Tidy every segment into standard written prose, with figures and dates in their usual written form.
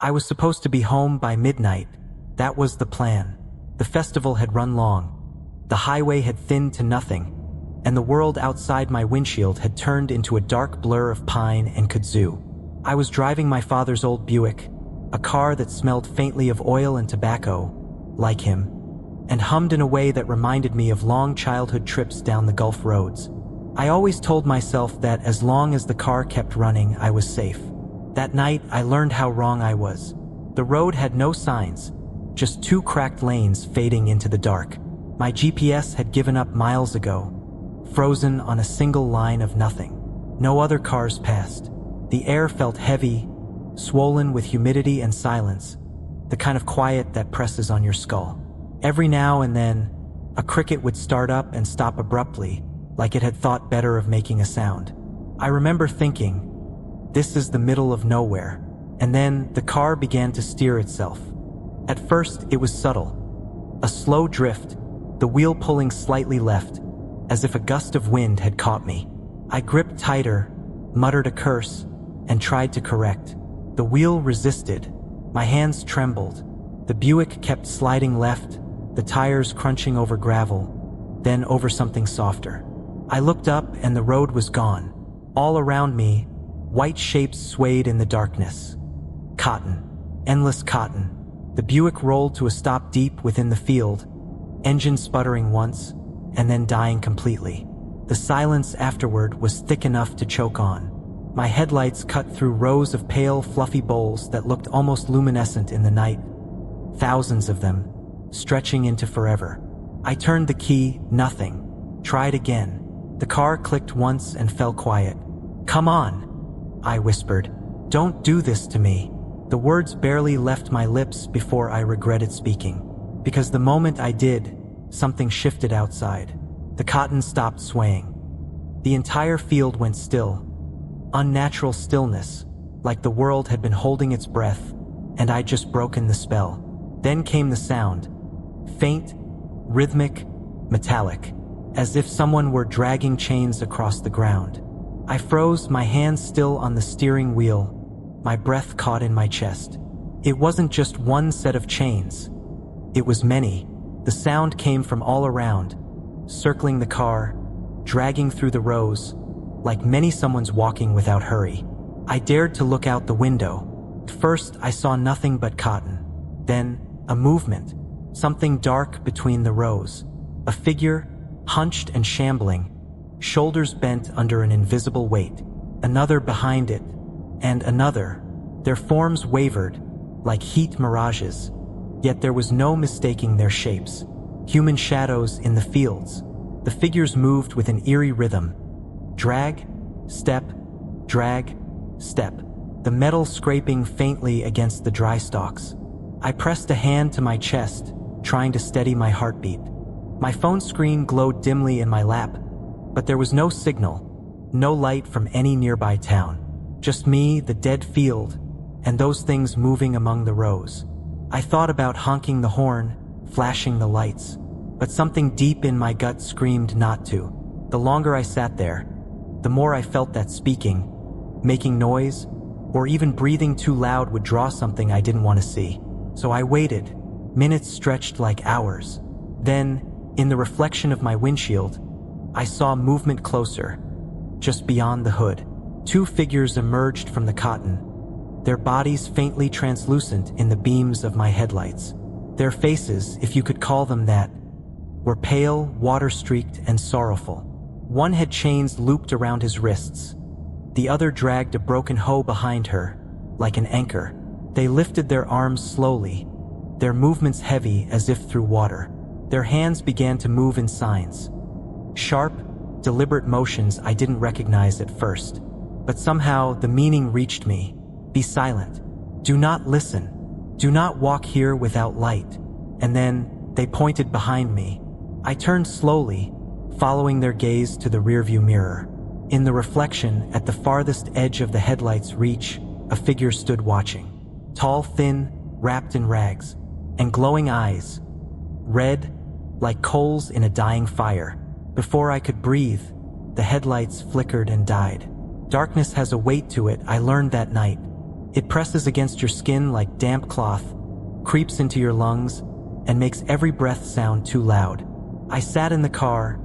I was supposed to be home by midnight. That was the plan. The festival had run long. The highway had thinned to nothing, and the world outside my windshield had turned into a dark blur of pine and kudzu. I was driving my father's old Buick, a car that smelled faintly of oil and tobacco, like him, and hummed in a way that reminded me of long childhood trips down the Gulf roads. I always told myself that as long as the car kept running, I was safe. That night, I learned how wrong I was. The road had no signs, just two cracked lanes fading into the dark. My GPS had given up miles ago, frozen on a single line of nothing. No other cars passed. The air felt heavy, swollen with humidity and silence, the kind of quiet that presses on your skull. Every now and then, a cricket would start up and stop abruptly, like it had thought better of making a sound. I remember thinking, this is the middle of nowhere, and then the car began to steer itself. At first, it was subtle. A slow drift, the wheel pulling slightly left, as if a gust of wind had caught me. I gripped tighter, muttered a curse, and tried to correct. The wheel resisted. My hands trembled. The Buick kept sliding left, the tires crunching over gravel, then over something softer. I looked up and the road was gone. All around me, white shapes swayed in the darkness. Cotton. Endless cotton. The Buick rolled to a stop deep within the field, engine sputtering once, and then dying completely. The silence afterward was thick enough to choke on. My headlights cut through rows of pale, fluffy bowls that looked almost luminescent in the night. Thousands of them, stretching into forever. I turned the key, nothing. Tried again. The car clicked once and fell quiet. "Come on," I whispered. "Don't do this to me." The words barely left my lips before I regretted speaking. Because the moment I did, something shifted outside. The cotton stopped swaying. The entire field went still. Unnatural stillness, like the world had been holding its breath, and I'd just broken the spell. Then came the sound. Faint, rhythmic, metallic, as if someone were dragging chains across the ground. I froze, my hands still on the steering wheel, my breath caught in my chest. It wasn't just one set of chains. It was many. The sound came from all around, circling the car, dragging through the rows, like many someone's walking without hurry. I dared to look out the window. First, I saw nothing but cotton. Then, a movement, something dark between the rows. A figure, hunched and shambling, shoulders bent under an invisible weight. Another behind it, and another. Their forms wavered, like heat mirages, yet there was no mistaking their shapes. Human shadows in the fields. The figures moved with an eerie rhythm. Drag, step, drag, step. The metal scraping faintly against the dry stalks. I pressed a hand to my chest, trying to steady my heartbeat. My phone screen glowed dimly in my lap, but there was no signal, no light from any nearby town. Just me, the dead field, and those things moving among the rows. I thought about honking the horn, flashing the lights, but something deep in my gut screamed not to. The longer I sat there, the more I felt that speaking, making noise, or even breathing too loud would draw something I didn't want to see. So I waited. Minutes stretched like hours. Then, in the reflection of my windshield, I saw movement closer, just beyond the hood. Two figures emerged from the cotton, their bodies faintly translucent in the beams of my headlights. Their faces, if you could call them that, were pale, water-streaked, and sorrowful. One had chains looped around his wrists. The other dragged a broken hoe behind her, like an anchor. They lifted their arms slowly, their movements heavy as if through water. Their hands began to move in signs. Sharp, deliberate motions I didn't recognize at first. But somehow the meaning reached me. Be silent. Do not listen. Do not walk here without light. And then, they pointed behind me. I turned slowly, following their gaze to the rearview mirror. In the reflection, at the farthest edge of the headlight's reach, a figure stood watching. Tall, thin, wrapped in rags, and glowing eyes. Red, like coals in a dying fire. Before I could breathe, the headlights flickered and died. Darkness has a weight to it, I learned that night. It presses against your skin like damp cloth, creeps into your lungs, and makes every breath sound too loud. I sat in the car,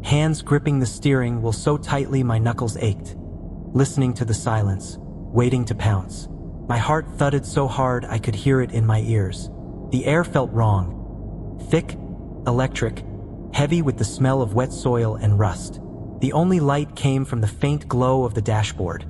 hands gripping the steering wheel so tightly my knuckles ached, listening to the silence, waiting to pounce. My heart thudded so hard I could hear it in my ears. The air felt wrong. Thick, electric, heavy with the smell of wet soil and rust. The only light came from the faint glow of the dashboard.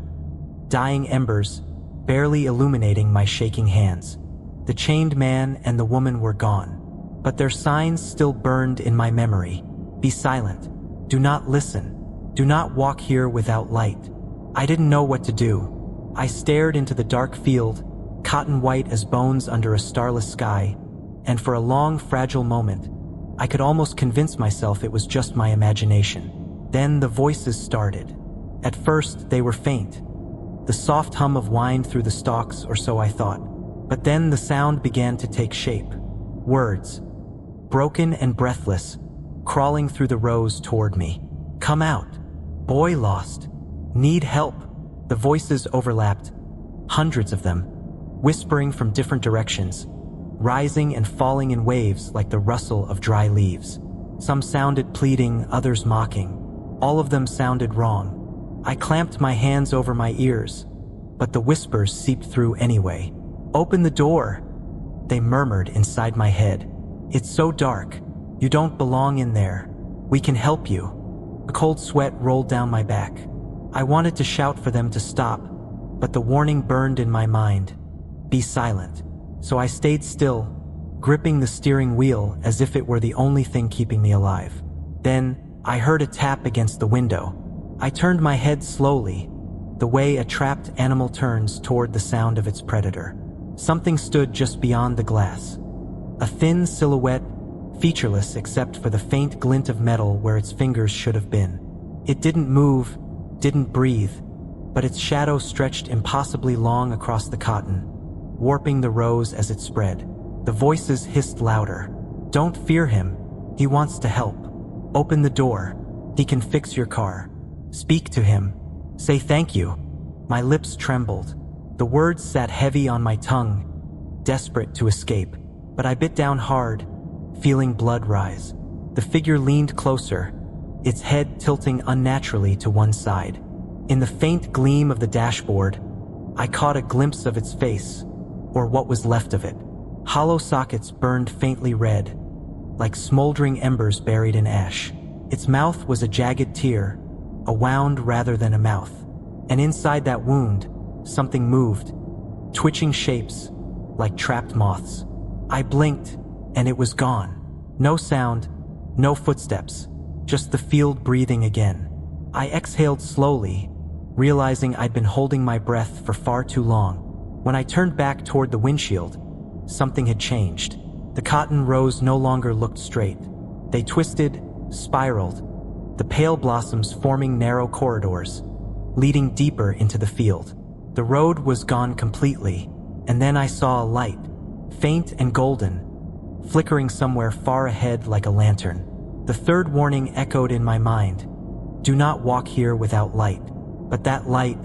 Dying embers, barely illuminating my shaking hands. The chained man and the woman were gone, but their signs still burned in my memory. Be silent. Do not listen. Do not walk here without light. I didn't know what to do. I stared into the dark field, cotton white as bones under a starless sky, and for a long, fragile moment, I could almost convince myself it was just my imagination. Then the voices started. At first, they were faint. The soft hum of wind through the stalks, or so I thought. But then the sound began to take shape. Words, broken and breathless, crawling through the rows toward me. Come out. Boy lost. Need help. The voices overlapped, hundreds of them, whispering from different directions, rising and falling in waves like the rustle of dry leaves. Some sounded pleading, others mocking. All of them sounded wrong. I clamped my hands over my ears, but the whispers seeped through anyway. Open the door, they murmured inside my head. It's so dark. You don't belong in there. We can help you. A cold sweat rolled down my back. I wanted to shout for them to stop, but the warning burned in my mind. Be silent. So I stayed still, gripping the steering wheel as if it were the only thing keeping me alive. Then, I heard a tap against the window. I turned my head slowly, the way a trapped animal turns toward the sound of its predator. Something stood just beyond the glass. A thin silhouette, featureless except for the faint glint of metal where its fingers should have been. It didn't move, didn't breathe, but its shadow stretched impossibly long across the cotton, warping the rows as it spread. The voices hissed louder. Don't fear him. He wants to help. Open the door. He can fix your car. Speak to him. Say thank you. My lips trembled. The words sat heavy on my tongue, desperate to escape, but I bit down hard, feeling blood rise. The figure leaned closer, its head tilting unnaturally to one side. In the faint gleam of the dashboard, I caught a glimpse of its face, or what was left of it. Hollow sockets burned faintly red, like smoldering embers buried in ash. Its mouth was a jagged tear, a wound rather than a mouth. And inside that wound, something moved, twitching shapes, like trapped moths. I blinked, and it was gone. No sound, no footsteps, just the field breathing again. I exhaled slowly, realizing I'd been holding my breath for far too long. When I turned back toward the windshield, something had changed. The cotton rows no longer looked straight. They twisted, spiraled, the pale blossoms forming narrow corridors, leading deeper into the field. The road was gone completely, and then I saw a light, faint and golden, flickering somewhere far ahead like a lantern. The third warning echoed in my mind. Do not walk here without light. But that light,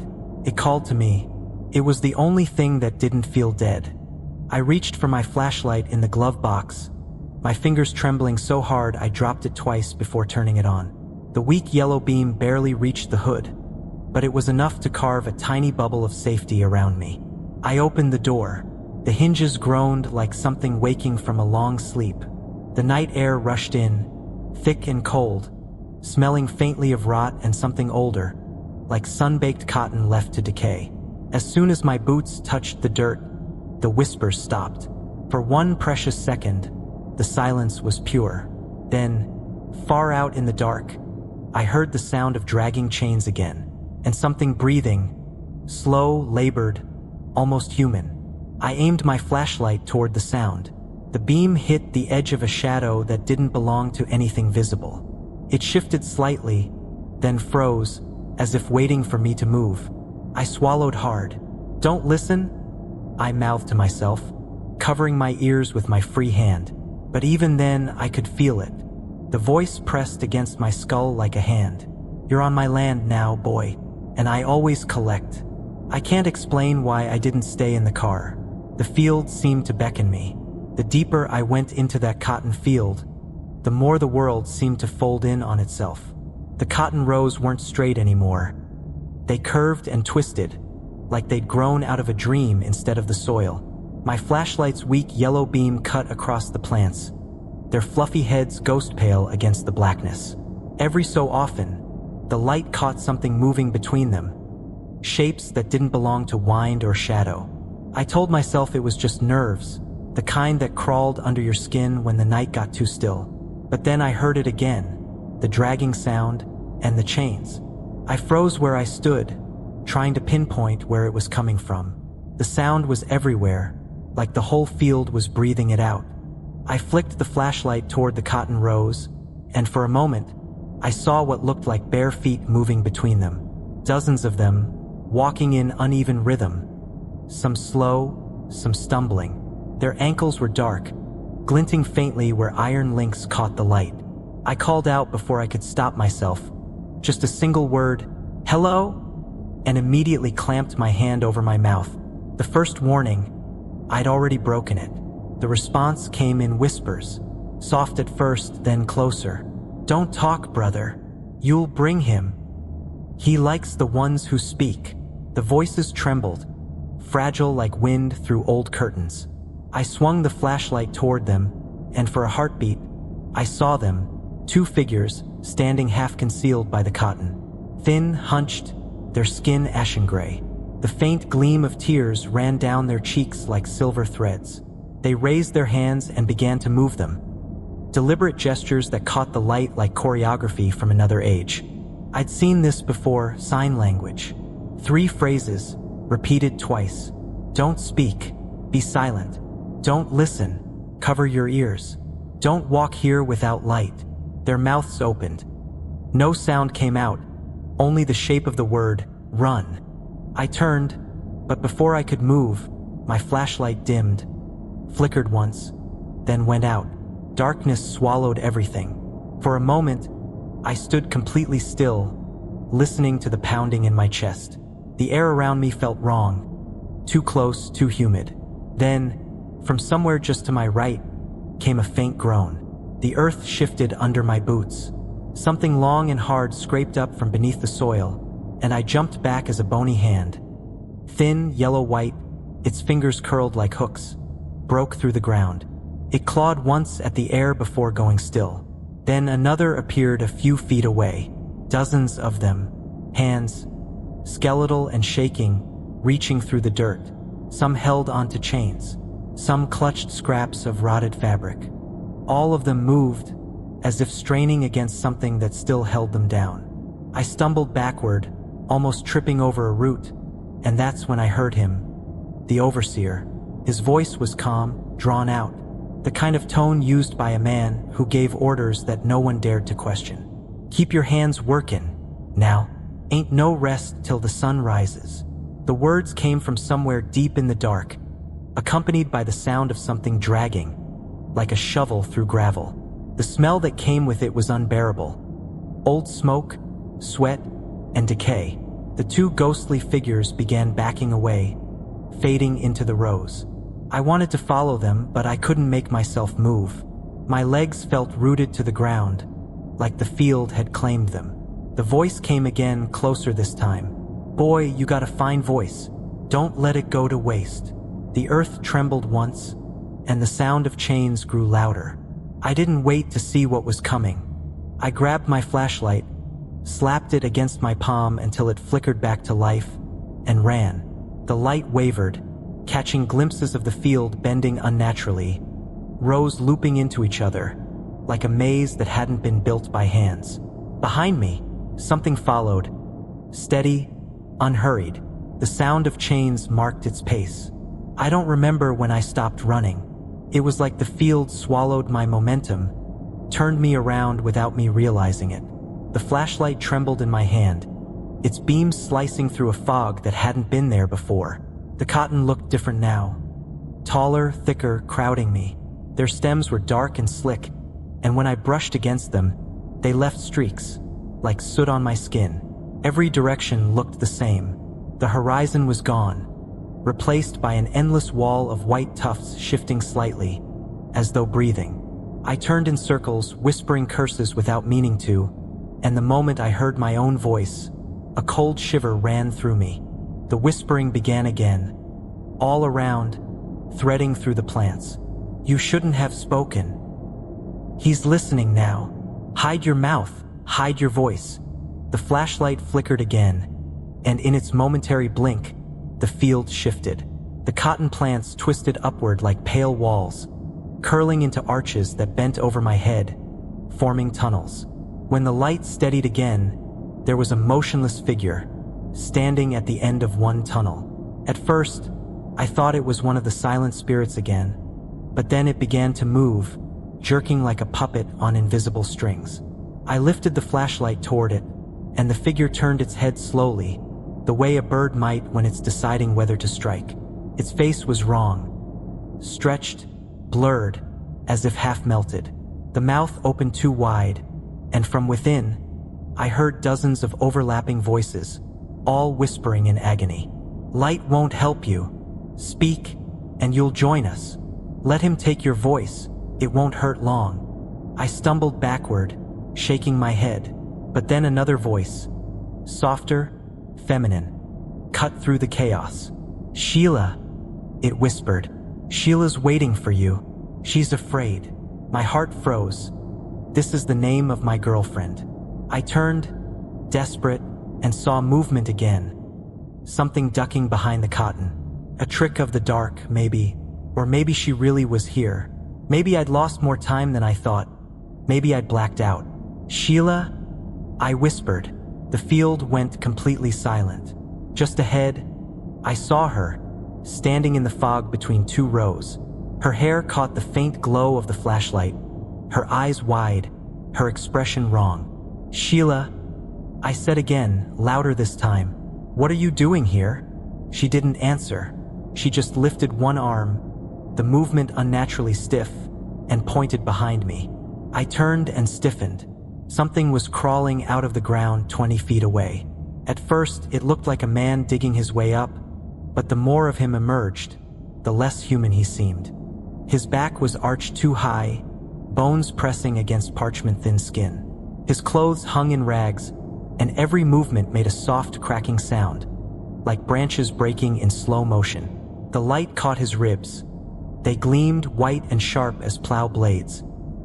it called to me. It was the only thing that didn't feel dead. I reached for my flashlight in the glove box, my fingers trembling so hard I dropped it twice before turning it on. The weak yellow beam barely reached the hood, but it was enough to carve a tiny bubble of safety around me. I opened the door. The hinges groaned like something waking from a long sleep. The night air rushed in, thick and cold, smelling faintly of rot and something older, like sun-baked cotton left to decay. As soon as my boots touched the dirt, the whispers stopped. For one precious second, the silence was pure. Then, far out in the dark, I heard the sound of dragging chains again, and something breathing, slow, labored, almost human. I aimed my flashlight toward the sound. The beam hit the edge of a shadow that didn't belong to anything visible. It shifted slightly, then froze, as if waiting for me to move. I swallowed hard. Don't listen, I mouthed to myself, covering my ears with my free hand. But even then, I could feel it. The voice pressed against my skull like a hand. You're on my land now, boy, and I always collect. I can't explain why I didn't stay in the car. The field seemed to beckon me. The deeper I went into that cotton field, the more the world seemed to fold in on itself. The cotton rows weren't straight anymore. They curved and twisted, like they'd grown out of a dream instead of the soil. My flashlight's weak yellow beam cut across the plants, their fluffy heads ghost pale against the blackness. Every so often, the light caught something moving between them, shapes that didn't belong to wind or shadow. I told myself it was just nerves, the kind that crawled under your skin when the night got too still. But then I heard it again, the dragging sound and the chains. I froze where I stood, trying to pinpoint where it was coming from. The sound was everywhere, like the whole field was breathing it out. I flicked the flashlight toward the cotton rows, and for a moment, I saw what looked like bare feet moving between them. Dozens of them, walking in uneven rhythm. Some slow, some stumbling. Their ankles were dark, glinting faintly where iron links caught the light. I called out before I could stop myself. Just a single word, "Hello?" and immediately clamped my hand over my mouth. The first warning, I'd already broken it. The response came in whispers, soft at first, then closer. "Don't talk, brother. You'll bring him. He likes the ones who speak." The voices trembled, fragile like wind through old curtains. I swung the flashlight toward them, and for a heartbeat, I saw them, two figures, standing half concealed by the cotton. Thin, hunched, their skin ashen gray. The faint gleam of tears ran down their cheeks like silver threads. They raised their hands and began to move them. Deliberate gestures that caught the light like choreography from another age. I'd seen this before, sign language. 3 phrases, repeated twice. "Don't speak. Be silent. Don't listen. Cover your ears. Don't walk here without light." Their mouths opened. No sound came out, only the shape of the word, "Run." I turned, but before I could move, my flashlight dimmed, flickered once, then went out. Darkness swallowed everything. For a moment, I stood completely still, listening to the pounding in my chest. The air around me felt wrong, too close, too humid. Then, from somewhere just to my right, came a faint groan. The earth shifted under my boots. Something long and hard scraped up from beneath the soil, and I jumped back as a bony hand, thin, yellow-white, its fingers curled like hooks, broke through the ground. It clawed once at the air before going still. Then another appeared a few feet away, dozens of them, hands, skeletal and shaking, reaching through the dirt. Some held onto chains, some clutched scraps of rotted fabric. All of them moved, as if straining against something that still held them down. I stumbled backward, almost tripping over a root, and that's when I heard him, the overseer. His voice was calm, drawn out, the kind of tone used by a man who gave orders that no one dared to question. "Keep your hands workin', now. Ain't no rest till the sun rises." The words came from somewhere deep in the dark, accompanied by the sound of something dragging, like a shovel through gravel. The smell that came with it was unbearable. Old smoke, sweat, and decay. The 2 ghostly figures began backing away, fading into the rows. I wanted to follow them, but I couldn't make myself move. My legs felt rooted to the ground, like the field had claimed them. The voice came again, closer this time. "Boy, you got a fine voice. Don't let it go to waste." The earth trembled once, and the sound of chains grew louder. I didn't wait to see what was coming. I grabbed my flashlight, slapped it against my palm until it flickered back to life, and ran. The light wavered, catching glimpses of the field bending unnaturally, rows looping into each other, like a maze that hadn't been built by hands. Behind me, something followed, steady, unhurried. The sound of chains marked its pace. I don't remember when I stopped running. It was like the field swallowed my momentum, turned me around without me realizing it. The flashlight trembled in my hand, its beam slicing through a fog that hadn't been there before. The cotton looked different now. Taller, thicker, crowding me. Their stems were dark and slick, and when I brushed against them, they left streaks, like soot on my skin. Every direction looked the same. The horizon was gone, replaced by an endless wall of white tufts shifting slightly, as though breathing. I turned in circles, whispering curses without meaning to, and the moment I heard my own voice, a cold shiver ran through me. The whispering began again, all around, threading through the plants. "You shouldn't have spoken. He's listening now. Hide your mouth, hide your voice." The flashlight flickered again, and in its momentary blink, the field shifted. The cotton plants twisted upward like pale walls, curling into arches that bent over my head, forming tunnels. When the light steadied again, there was a motionless figure, standing at the end of one tunnel. At first, I thought it was one of the silent spirits again, but then it began to move, jerking like a puppet on invisible strings. I lifted the flashlight toward it, and the figure turned its head slowly, the way a bird might when it's deciding whether to strike. Its face was wrong, stretched, blurred, as if half melted. The mouth opened too wide, and from within, I heard dozens of overlapping voices, all whispering in agony. "Light won't help you. Speak, and you'll join us. Let him take your voice. It won't hurt long." I stumbled backward, shaking my head, but then another voice, softer, feminine, cut through the chaos. "Sheila," it whispered. "Sheila's waiting for you. She's afraid." My heart froze. This is the name of my girlfriend. I turned, desperate, and saw movement again. Something ducking behind the cotton. A trick of the dark, maybe. Or maybe she really was here. Maybe I'd lost more time than I thought. Maybe I'd blacked out. "Sheila?" I whispered. The field went completely silent. Just ahead, I saw her, standing in the fog between two rows. Her hair caught the faint glow of the flashlight, her eyes wide, her expression wrong. "Sheila," I said again, louder this time. "What are you doing here?" She didn't answer. She just lifted one arm, the movement unnaturally stiff, and pointed behind me. I turned and stiffened. Something was crawling out of the ground 20 feet away. At first, it looked like a man digging his way up, but the more of him emerged, the less human he seemed. His back was arched too high, bones pressing against parchment-thin skin. His clothes hung in rags, and every movement made a soft cracking sound, like branches breaking in slow motion. The light caught his ribs. They gleamed white and sharp as plow blades.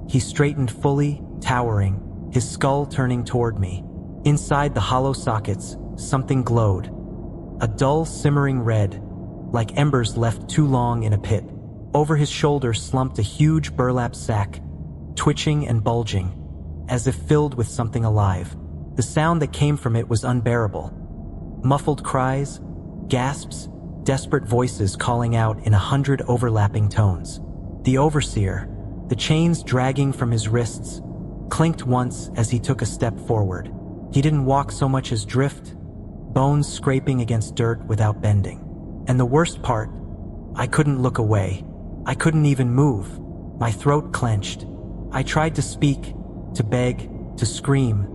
He straightened fully, towering, his skull turning toward me. Inside the hollow sockets, something glowed. A dull, simmering red, like embers left too long in a pit. Over his shoulder slumped a huge burlap sack, twitching and bulging, as if filled with something alive. The sound that came from it was unbearable. Muffled cries, gasps, desperate voices calling out in 100 overlapping tones. The overseer, the chains dragging from his wrists, clinked once as he took a step forward. He didn't walk so much as drift, bones scraping against dirt without bending. And the worst part, I couldn't look away. I couldn't even move. My throat clenched. I tried to speak, to beg, to scream,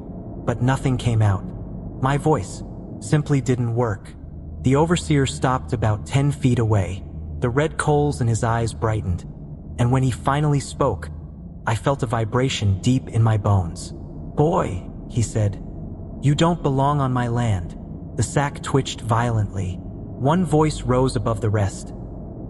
but nothing came out. My voice simply didn't work. The overseer stopped about 10 feet away. The red coals in his eyes brightened, and when he finally spoke, I felt a vibration deep in my bones. "Boy," he said, "you don't belong on my land." The sack twitched violently. One voice rose above the rest.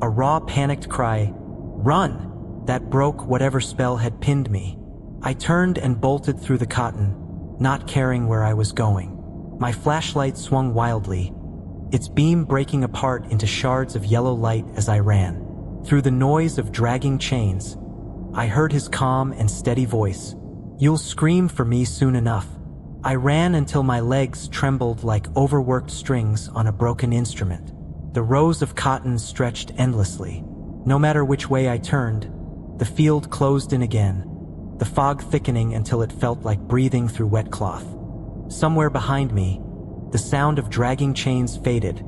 A raw, panicked cry, "Run!" that broke whatever spell had pinned me. I turned and bolted through the cotton, not caring where I was going. My flashlight swung wildly, its beam breaking apart into shards of yellow light as I ran. Through the noise of dragging chains, I heard his calm and steady voice. "You'll scream for me soon enough." I ran until my legs trembled like overworked strings on a broken instrument. The rows of cotton stretched endlessly. No matter which way I turned, the field closed in again, the fog thickening until it felt like breathing through wet cloth. Somewhere behind me, the sound of dragging chains faded,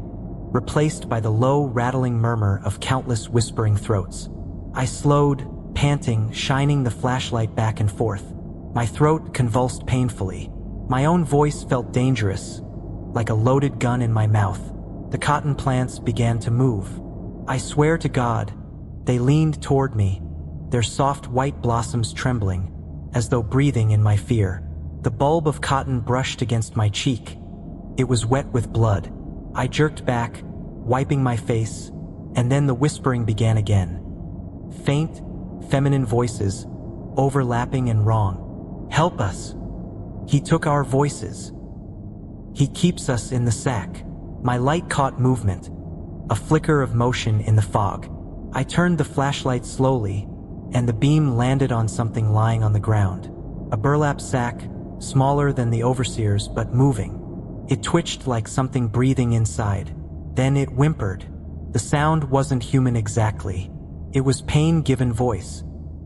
replaced by the low, rattling murmur of countless whispering throats. I slowed, panting, shining the flashlight back and forth. My throat convulsed painfully. My own voice felt dangerous, like a loaded gun in my mouth. The cotton plants began to move. I swear to God, they leaned toward me, their soft white blossoms trembling, as though breathing in my fear. The bulb of cotton brushed against my cheek. It was wet with blood. I jerked back, wiping my face, and then the whispering began again. Faint, feminine voices, overlapping and wrong. Help us. He took our voices. He keeps us in the sack. My light caught movement, a flicker of motion in the fog. I turned the flashlight slowly, and the beam landed on something lying on the ground. A burlap sack, smaller than the overseer's but moving. It twitched like something breathing inside. Then it whimpered. The sound wasn't human exactly. It was pain given voice.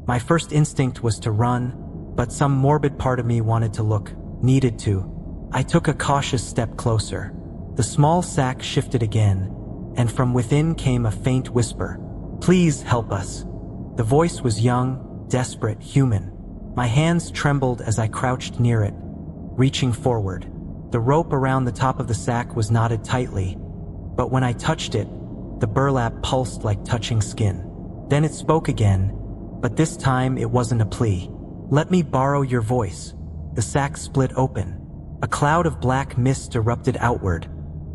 My first instinct was to run, but some morbid part of me wanted to look, needed to. I took a cautious step closer. The small sack shifted again, and from within came a faint whisper. Please help us. The voice was young, desperate, human. My hands trembled as I crouched near it, reaching forward. The rope around the top of the sack was knotted tightly, but when I touched it, the burlap pulsed like touching skin. Then it spoke again, but this time it wasn't a plea. Let me borrow your voice. The sack split open. A cloud of black mist erupted outward,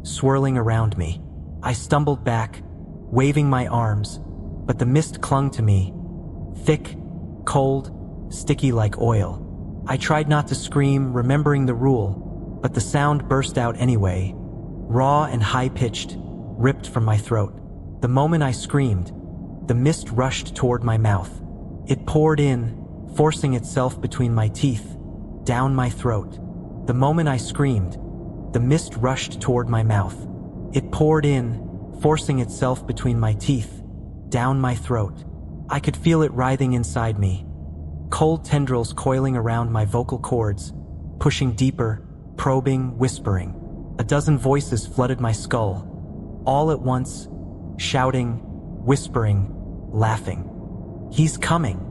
swirling around me. I stumbled back, waving my arms, but the mist clung to me, thick, cold, sticky like oil. I tried not to scream, remembering the rule, but the sound burst out anyway, raw and high-pitched, ripped from my throat. The moment I screamed, the mist rushed toward my mouth. It poured in, forcing itself between my teeth, down my throat. The moment I screamed, the mist rushed toward my mouth. It poured in, forcing itself between my teeth, down my throat. I could feel it writhing inside me, cold tendrils coiling around my vocal cords, pushing deeper, probing, whispering. A dozen voices flooded my skull, all at once, shouting, whispering, laughing. He's coming.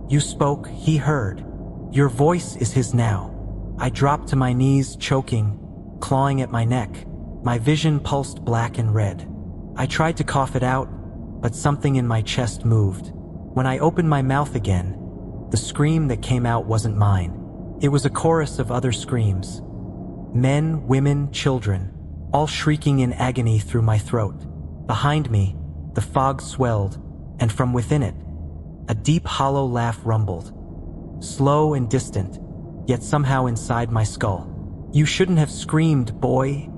You spoke, he heard. Your voice is his now. I dropped to my knees, choking, clawing at my neck. My vision pulsed black and red. I tried to cough it out, but something in my chest moved. When I opened my mouth again, the scream that came out wasn't mine. It was a chorus of other screams. Men, women, children, all shrieking in agony through my throat. Behind me, the fog swelled, and from within it, a deep hollow laugh rumbled. Slow and distant, yet somehow inside my skull. You shouldn't have screamed, boy.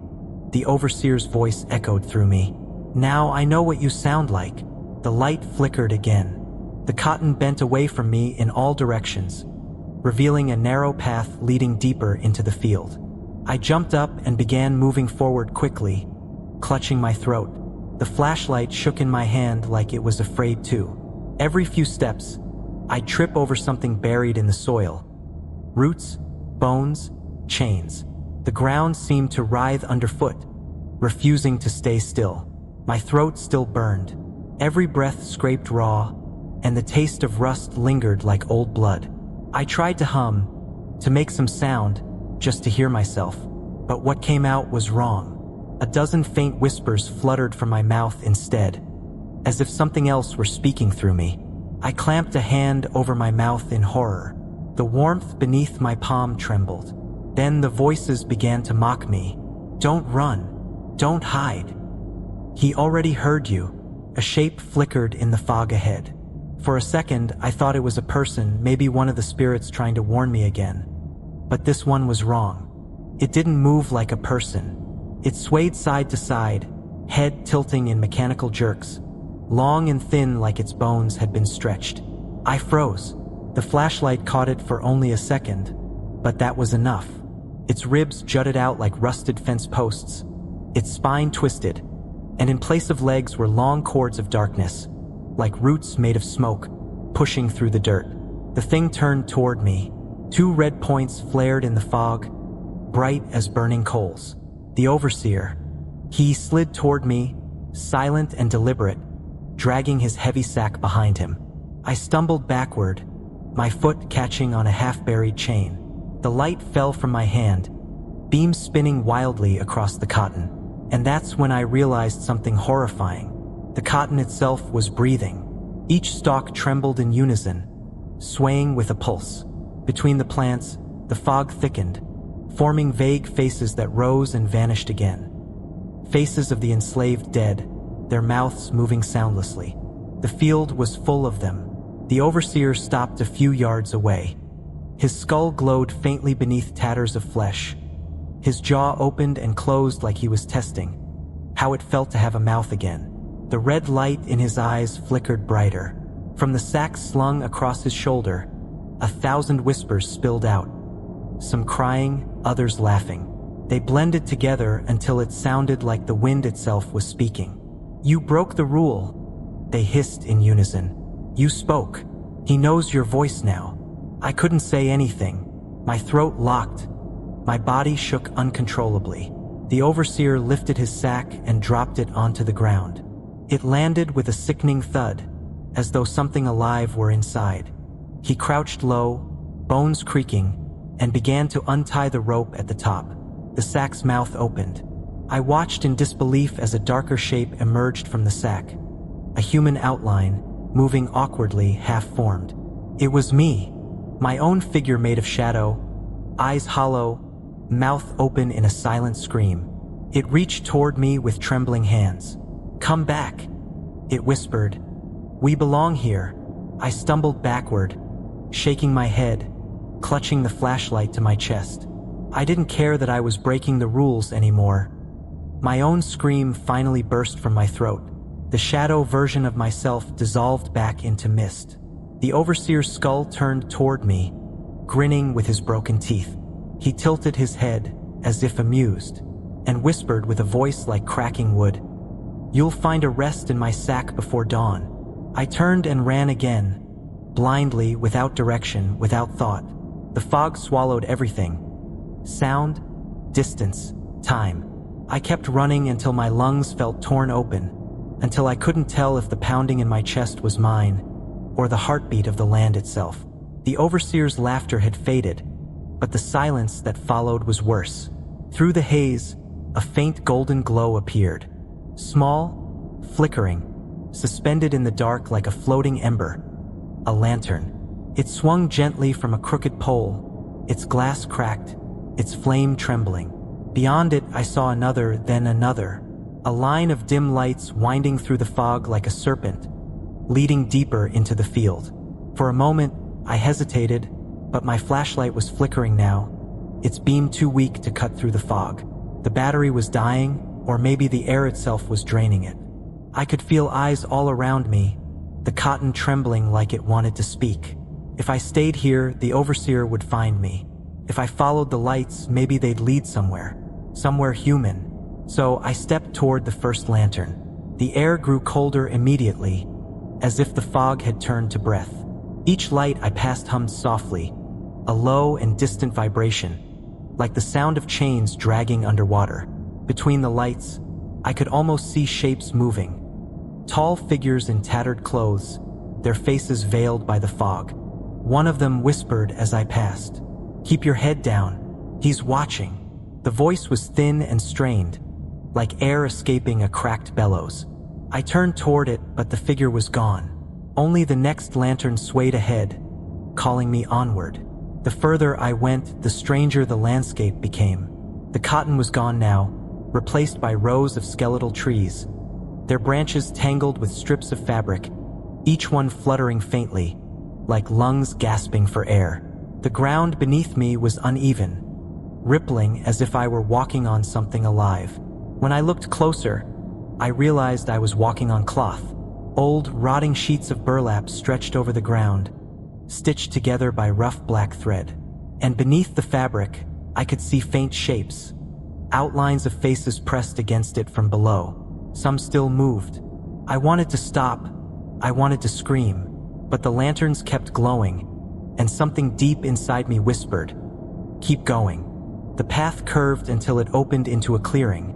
The overseer's voice echoed through me. Now I know what you sound like. The light flickered again. The cotton bent away from me in all directions, revealing a narrow path leading deeper into the field. I jumped up and began moving forward quickly, clutching my throat. The flashlight shook in my hand like it was afraid too. Every few steps, I'd trip over something buried in the soil. Roots, bones, chains. The ground seemed to writhe underfoot, refusing to stay still. My throat still burned. Every breath scraped raw, and the taste of rust lingered like old blood. I tried to hum, to make some sound, just to hear myself. But what came out was wrong. A dozen faint whispers fluttered from my mouth instead, as if something else were speaking through me. I clamped a hand over my mouth in horror. The warmth beneath my palm trembled. Then the voices began to mock me. Don't run. Don't hide. He already heard you. A shape flickered in the fog ahead. For a second, I thought it was a person, maybe one of the spirits trying to warn me again. But this one was wrong. It didn't move like a person. It swayed side to side, head tilting in mechanical jerks, long and thin like its bones had been stretched. I froze. The flashlight caught it for only a second, but that was enough. Its ribs jutted out like rusted fence posts. Its spine twisted, and in place of legs were long cords of darkness, like roots made of smoke, pushing through the dirt. The thing turned toward me. Two red points flared in the fog, bright as burning coals. The overseer. He slid toward me, silent and deliberate, dragging his heavy sack behind him. I stumbled backward, my foot catching on a half-buried chain. The light fell from my hand, beams spinning wildly across the cotton. And that's when I realized something horrifying. The cotton itself was breathing. Each stalk trembled in unison, swaying with a pulse. Between the plants, the fog thickened, forming vague faces that rose and vanished again. Faces of the enslaved dead, their mouths moving soundlessly. The field was full of them. The overseer stopped a few yards away. His skull glowed faintly beneath tatters of flesh. His jaw opened and closed like he was testing how it felt to have a mouth again. The red light in his eyes flickered brighter. From the sack slung across his shoulder, 1,000 whispers spilled out. Some crying, others laughing. They blended together until it sounded like the wind itself was speaking. "You broke the rule," they hissed in unison. "You spoke. He knows your voice now." I couldn't say anything. My throat locked. My body shook uncontrollably. The overseer lifted his sack and dropped it onto the ground. It landed with a sickening thud, as though something alive were inside. He crouched low, bones creaking, and began to untie the rope at the top. The sack's mouth opened. I watched in disbelief as a darker shape emerged from the sack. A human outline, moving awkwardly, half-formed. It was me, my own figure made of shadow, eyes hollow, mouth open in a silent scream. It reached toward me with trembling hands. "Come back," it whispered. "We belong here." I stumbled backward, shaking my head, clutching the flashlight to my chest. I didn't care that I was breaking the rules anymore. My own scream finally burst from my throat. The shadow version of myself dissolved back into mist. The overseer's skull turned toward me, grinning with his broken teeth. He tilted his head, as if amused, and whispered with a voice like cracking wood, "You'll find a rest in my sack before dawn." I turned and ran again, blindly, without direction, without thought. The fog swallowed everything. Sound, distance, time. I kept running until my lungs felt torn open, until I couldn't tell if the pounding in my chest was mine, or the heartbeat of the land itself. The overseer's laughter had faded, but the silence that followed was worse. Through the haze, a faint golden glow appeared. Small, flickering, suspended in the dark like a floating ember. A lantern. It swung gently from a crooked pole, its glass cracked, its flame trembling. Beyond it, I saw another, then another. A line of dim lights winding through the fog like a serpent, leading deeper into the field. For a moment, I hesitated, but my flashlight was flickering now, its beam too weak to cut through the fog. The battery was dying, or maybe the air itself was draining it. I could feel eyes all around me, the cotton trembling like it wanted to speak. If I stayed here, the overseer would find me. If I followed the lights, maybe they'd lead somewhere human. So I stepped toward the first lantern. The air grew colder immediately, as if the fog had turned to breath. Each light I passed hummed softly, a low and distant vibration, like the sound of chains dragging underwater. Between the lights, I could almost see shapes moving. Tall figures in tattered clothes, their faces veiled by the fog. One of them whispered as I passed, "Keep your head down. He's watching." The voice was thin and strained, like air escaping a cracked bellows. I turned toward it, but the figure was gone. Only the next lantern swayed ahead, calling me onward. The further I went, the stranger the landscape became. The cotton was gone now, replaced by rows of skeletal trees, their branches tangled with strips of fabric, each one fluttering faintly, like lungs gasping for air. The ground beneath me was uneven, rippling as if I were walking on something alive. When I looked closer, I realized I was walking on cloth. Old, rotting sheets of burlap stretched over the ground, stitched together by rough black thread. And beneath the fabric, I could see faint shapes, outlines of faces pressed against it from below. Some still moved. I wanted to stop. I wanted to scream, but the lanterns kept glowing, and something deep inside me whispered, "Keep going." The path curved until it opened into a clearing,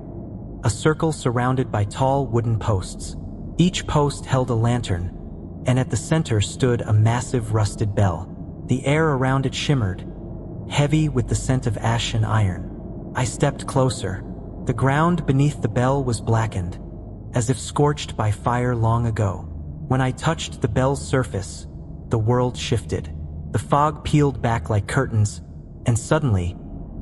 a circle surrounded by tall wooden posts. Each post held a lantern, and at the center stood a massive rusted bell. The air around it shimmered, heavy with the scent of ash and iron. I stepped closer. The ground beneath the bell was blackened, as if scorched by fire long ago. When I touched the bell's surface, the world shifted. The fog peeled back like curtains, and suddenly,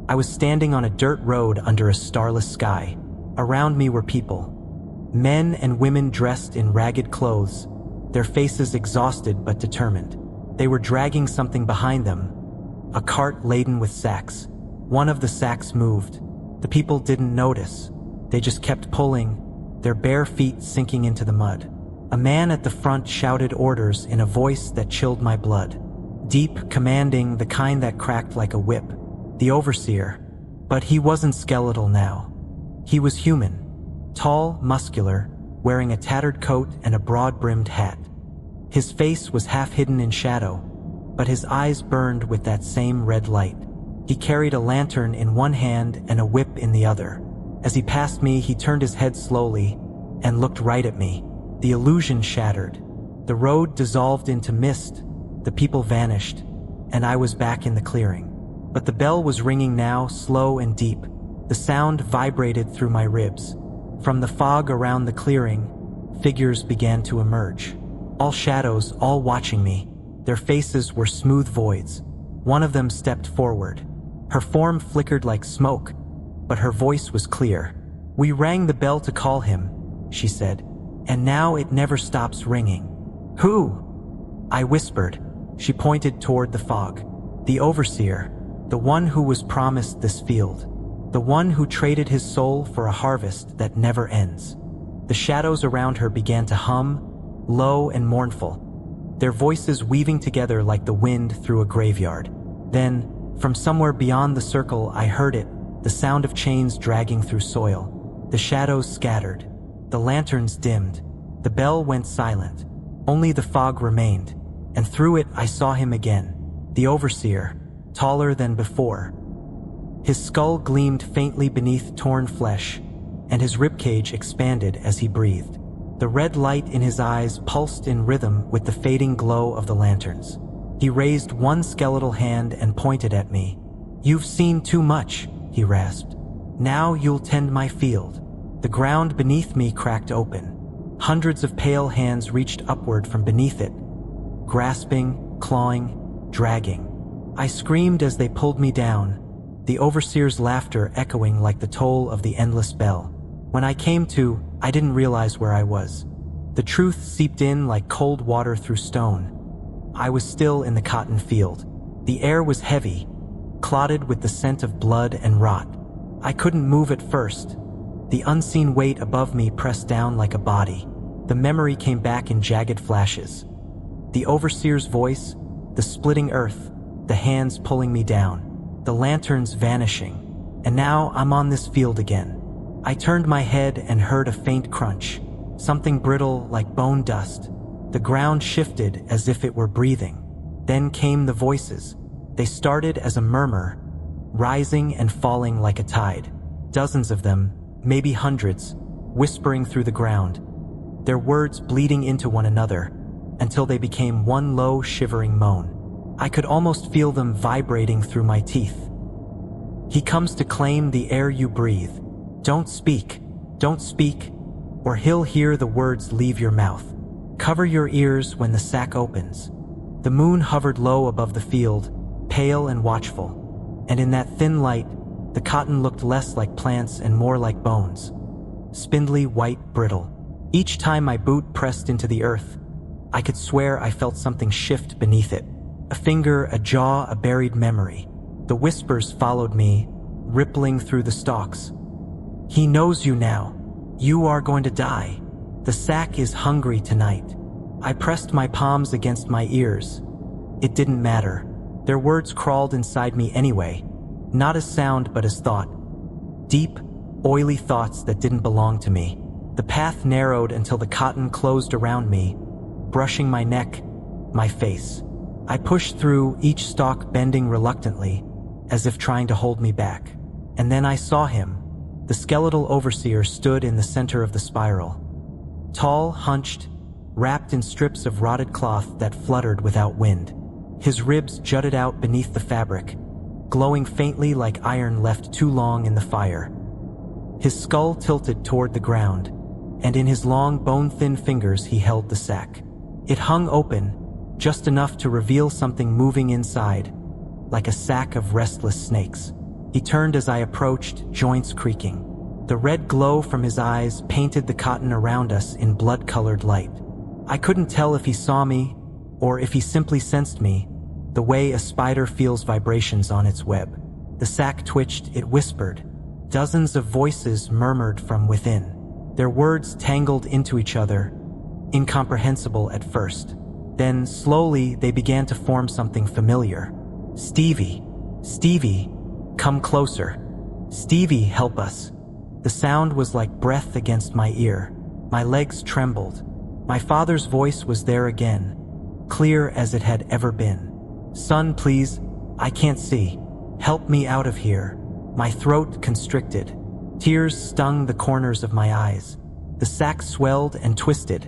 I was standing on a dirt road under a starless sky. Around me were people. Men and women dressed in ragged clothes, their faces exhausted but determined. They were dragging something behind them, a cart laden with sacks. One of the sacks moved. The people didn't notice. They just kept pulling, their bare feet sinking into the mud. A man at the front shouted orders in a voice that chilled my blood. Deep, commanding, the kind that cracked like a whip. The overseer. But he wasn't skeletal now. He was human. Tall, muscular, wearing a tattered coat and a broad-brimmed hat. His face was half hidden in shadow, but his eyes burned with that same red light. He carried a lantern in one hand and a whip in the other. As he passed me, he turned his head slowly and looked right at me. The illusion shattered. The road dissolved into mist, the people vanished, and I was back in the clearing. But the bell was ringing now, slow and deep. The sound vibrated through my ribs. From the fog around the clearing, figures began to emerge. All shadows, all watching me. Their faces were smooth voids. One of them stepped forward. Her form flickered like smoke, but her voice was clear. "We rang the bell to call him," she said, "and now it never stops ringing." "Who?" I whispered. She pointed toward the fog. "The overseer, the one who was promised this field, the one who traded his soul for a harvest that never ends." The shadows around her began to hum, low and mournful, their voices weaving together like the wind through a graveyard. Then, from somewhere beyond the circle, I heard it, the sound of chains dragging through soil. The shadows scattered. The lanterns dimmed. The bell went silent. Only the fog remained, and through it I saw him again, the overseer, taller than before. His skull gleamed faintly beneath torn flesh, and his ribcage expanded as he breathed. The red light in his eyes pulsed in rhythm with the fading glow of the lanterns. He raised one skeletal hand and pointed at me. "You've seen too much," he rasped. "Now you'll tend my field." The ground beneath me cracked open. Hundreds of pale hands reached upward from beneath it, grasping, clawing, dragging. I screamed as they pulled me down, the overseer's laughter echoing like the toll of the endless bell. When I came to, I didn't realize where I was. The truth seeped in like cold water through stone. I was still in the cotton field. The air was heavy, clotted with the scent of blood and rot. I couldn't move at first. The unseen weight above me pressed down like a body. The memory came back in jagged flashes. The overseer's voice, the splitting earth, the hands pulling me down, the lanterns vanishing. And now I'm on this field again. I turned my head and heard a faint crunch, something brittle like bone dust. The ground shifted as if it were breathing. Then came the voices. They started as a murmur, rising and falling like a tide. Dozens of them, maybe hundreds, whispering through the ground, their words bleeding into one another, until they became one low, shivering moan. I could almost feel them vibrating through my teeth. "He comes to claim the air you breathe. Don't speak, or he'll hear the words leave your mouth. Cover your ears when the sack opens." The moon hovered low above the field, pale and watchful, and in that thin light, the cotton looked less like plants and more like bones. Spindly, white, brittle. Each time my boot pressed into the earth, I could swear I felt something shift beneath it. A finger, a jaw, a buried memory. The whispers followed me, rippling through the stalks. "He knows you now. You are going to die. The sack is hungry tonight." I pressed my palms against my ears. It didn't matter. Their words crawled inside me anyway, not as sound but as thought. Deep, oily thoughts that didn't belong to me. The path narrowed until the cotton closed around me, brushing my neck, my face. I pushed through, each stalk bending reluctantly, as if trying to hold me back. And then I saw him. The skeletal overseer stood in the center of the spiral. Tall, hunched, wrapped in strips of rotted cloth that fluttered without wind. His ribs jutted out beneath the fabric, glowing faintly like iron left too long in the fire. His skull tilted toward the ground, and in his long, bone-thin fingers he held the sack. It hung open, just enough to reveal something moving inside, like a sack of restless snakes. He turned as I approached, joints creaking. The red glow from his eyes painted the cotton around us in blood-colored light. I couldn't tell if he saw me, or if he simply sensed me, the way a spider feels vibrations on its web. The sack twitched, it whispered. Dozens of voices murmured from within. Their words tangled into each other, incomprehensible at first. Then, slowly, they began to form something familiar. Stevie, Stevie, come closer. Stevie, help us. The sound was like breath against my ear. My legs trembled. My father's voice was there again, clear as it had ever been. Son, please, I can't see. Help me out of here. My throat constricted. Tears stung the corners of my eyes. The sack swelled and twisted,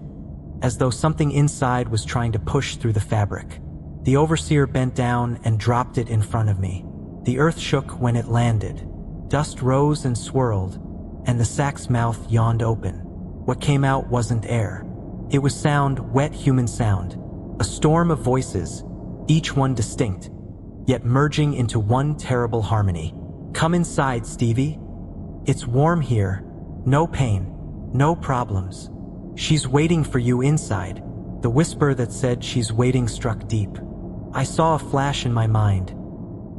as though something inside was trying to push through the fabric. The overseer bent down and dropped it in front of me. The earth shook when it landed. Dust rose and swirled, and the sack's mouth yawned open. What came out wasn't air. It was sound, wet human sound. A storm of voices, each one distinct, yet merging into one terrible harmony. Come inside, Stevie. It's warm here. No pain. No problems. She's waiting for you inside. The whisper that said she's waiting struck deep. I saw a flash in my mind.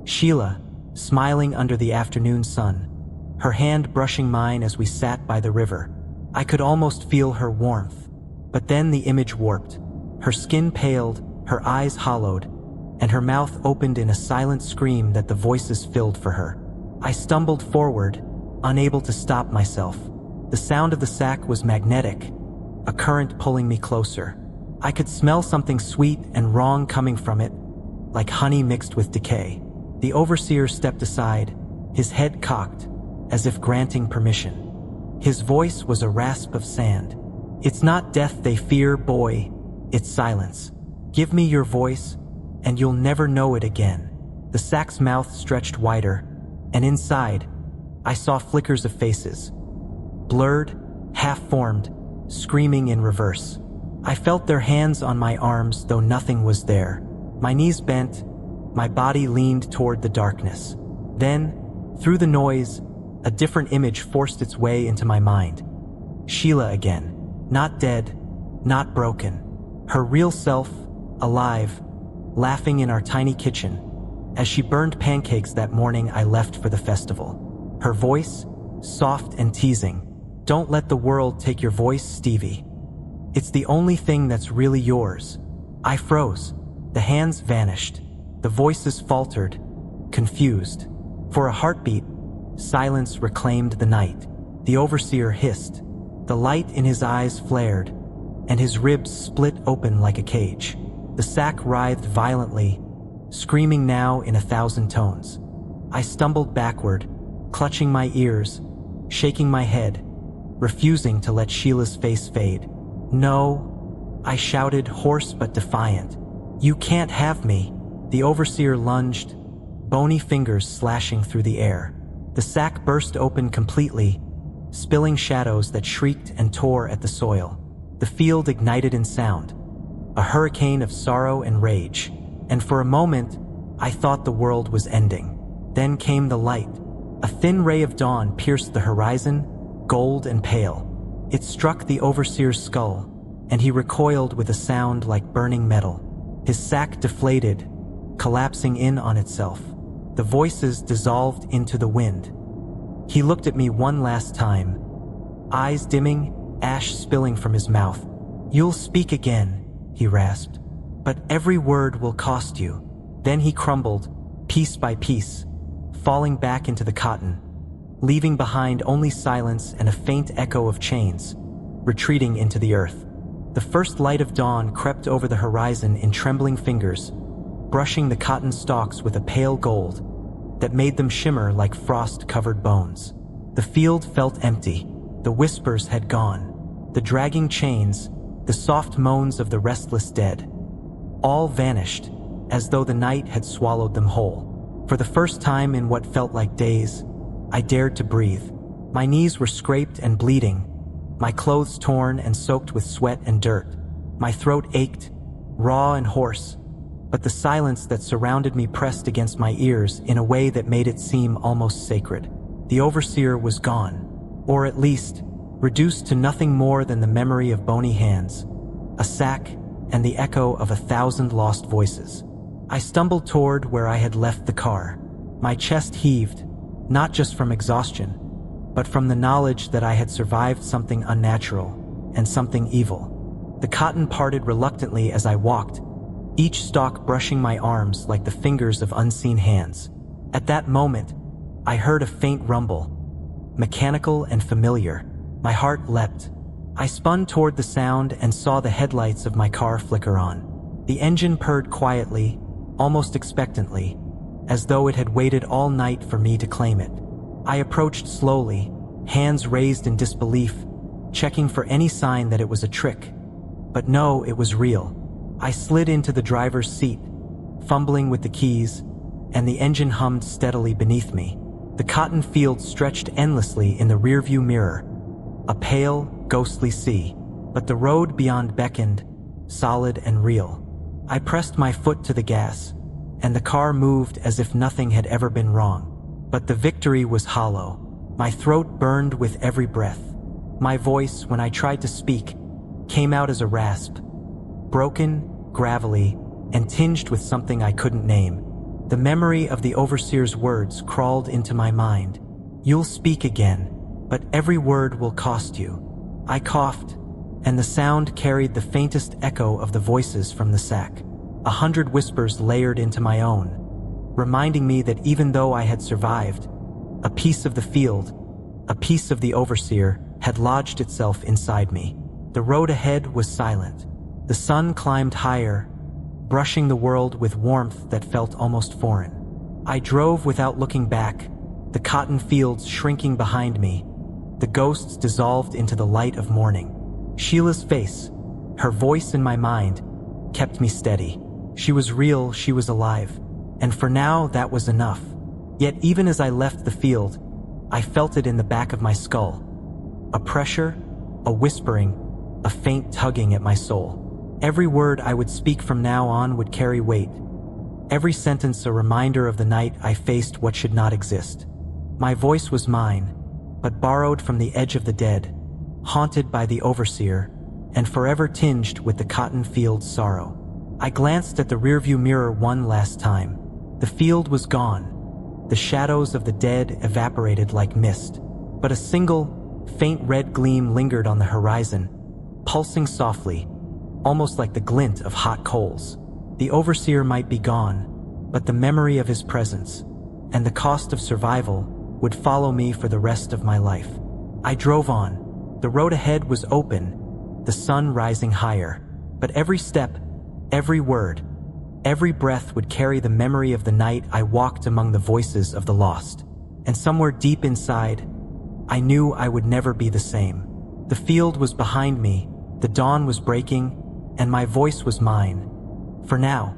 Sheila, smiling under the afternoon sun, her hand brushing mine as we sat by the river. I could almost feel her warmth. But then the image warped. Her skin paled, her eyes hollowed, and her mouth opened in a silent scream that the voices filled for her. I stumbled forward, unable to stop myself. The sound of the sack was magnetic, a current pulling me closer. I could smell something sweet and wrong coming from it, like honey mixed with decay. The overseer stepped aside, his head cocked, as if granting permission. His voice was a rasp of sand. It's not death they fear, boy, it's silence. Give me your voice, and you'll never know it again. The sack's mouth stretched wider, and inside, I saw flickers of faces. Blurred, half-formed, screaming in reverse. I felt their hands on my arms, though nothing was there. My knees bent, my body leaned toward the darkness. Then, through the noise, a different image forced its way into my mind. Sheila again. Not dead, not broken. Her real self, alive, laughing in our tiny kitchen, as she burned pancakes that morning I left for the festival. Her voice, soft and teasing. Don't let the world take your voice, Stevie. It's the only thing that's really yours. I froze. The hands vanished. The voices faltered, confused. For a heartbeat, silence reclaimed the night. The overseer hissed. The light in his eyes flared, and his ribs split open like a cage. The sack writhed violently, screaming now in 1,000 tones. I stumbled backward, clutching my ears, shaking my head, refusing to let Sheila's face fade. No, I shouted, hoarse but defiant. You can't have me. The overseer lunged, bony fingers slashing through the air. The sack burst open completely, spilling shadows that shrieked and tore at the soil. The field ignited in sound, a hurricane of sorrow and rage, and for a moment, I thought the world was ending. Then came the light. A thin ray of dawn pierced the horizon, gold and pale. It struck the overseer's skull, and he recoiled with a sound like burning metal. His sack deflated, collapsing in on itself. The voices dissolved into the wind. He looked at me one last time, eyes dimming, ash spilling from his mouth. You'll speak again, he rasped, but every word will cost you. Then he crumbled, piece by piece, falling back into the cotton, leaving behind only silence and a faint echo of chains, retreating into the earth. The first light of dawn crept over the horizon in trembling fingers, brushing the cotton stalks with a pale gold that made them shimmer like frost-covered bones. The field felt empty. The whispers had gone. The dragging chains, the soft moans of the restless dead, all vanished, as though the night had swallowed them whole. For the first time in what felt like days, I dared to breathe. My knees were scraped and bleeding, my clothes torn and soaked with sweat and dirt. My throat ached, raw and hoarse, but the silence that surrounded me pressed against my ears in a way that made it seem almost sacred. The overseer was gone, or at least reduced to nothing more than the memory of bony hands, a sack, and the echo of 1,000 lost voices. I stumbled toward where I had left the car. My chest heaved, not just from exhaustion, but from the knowledge that I had survived something unnatural and something evil. The cotton parted reluctantly as I walked, each stalk brushing my arms like the fingers of unseen hands. At that moment, I heard a faint rumble, mechanical and familiar. My heart leapt. I spun toward the sound and saw the headlights of my car flicker on. The engine purred quietly, almost expectantly, as though it had waited all night for me to claim it. I approached slowly, hands raised in disbelief, checking for any sign that it was a trick. But no, it was real. I slid into the driver's seat, fumbling with the keys, and the engine hummed steadily beneath me. The cotton field stretched endlessly in the rearview mirror, a pale, ghostly sea, but the road beyond beckoned, solid and real. I pressed my foot to the gas, and the car moved as if nothing had ever been wrong. But the victory was hollow. My throat burned with every breath. My voice, when I tried to speak, came out as a rasp, broken, gravelly, and tinged with something I couldn't name. The memory of the overseer's words crawled into my mind. "You'll speak again, but every word will cost you." I coughed, and the sound carried the faintest echo of the voices from the sack. 100 whispers layered into my own, reminding me that even though I had survived, a piece of the field, a piece of the overseer, had lodged itself inside me. The road ahead was silent. The sun climbed higher, brushing the world with warmth that felt almost foreign. I drove without looking back, the cotton fields shrinking behind me, the ghosts dissolved into the light of morning. Sheila's face, her voice in my mind, kept me steady. She was real, she was alive, and for now that was enough. Yet even as I left the field, I felt it in the back of my skull. A pressure, a whispering, a faint tugging at my soul. Every word I would speak from now on would carry weight. Every sentence a reminder of the night I faced what should not exist. My voice was mine, but borrowed from the edge of the dead, haunted by the overseer, and forever tinged with the cotton field's sorrow. I glanced at the rearview mirror one last time. The field was gone. The shadows of the dead evaporated like mist, but a single, faint red gleam lingered on the horizon, pulsing softly, almost like the glint of hot coals. The overseer might be gone, but the memory of his presence, and the cost of survival, would follow me for the rest of my life. I drove on. The road ahead was open, the sun rising higher, but every step, every word, every breath would carry the memory of the night I walked among the voices of the lost. And somewhere deep inside, I knew I would never be the same. The field was behind me, the dawn was breaking, and my voice was mine. For now,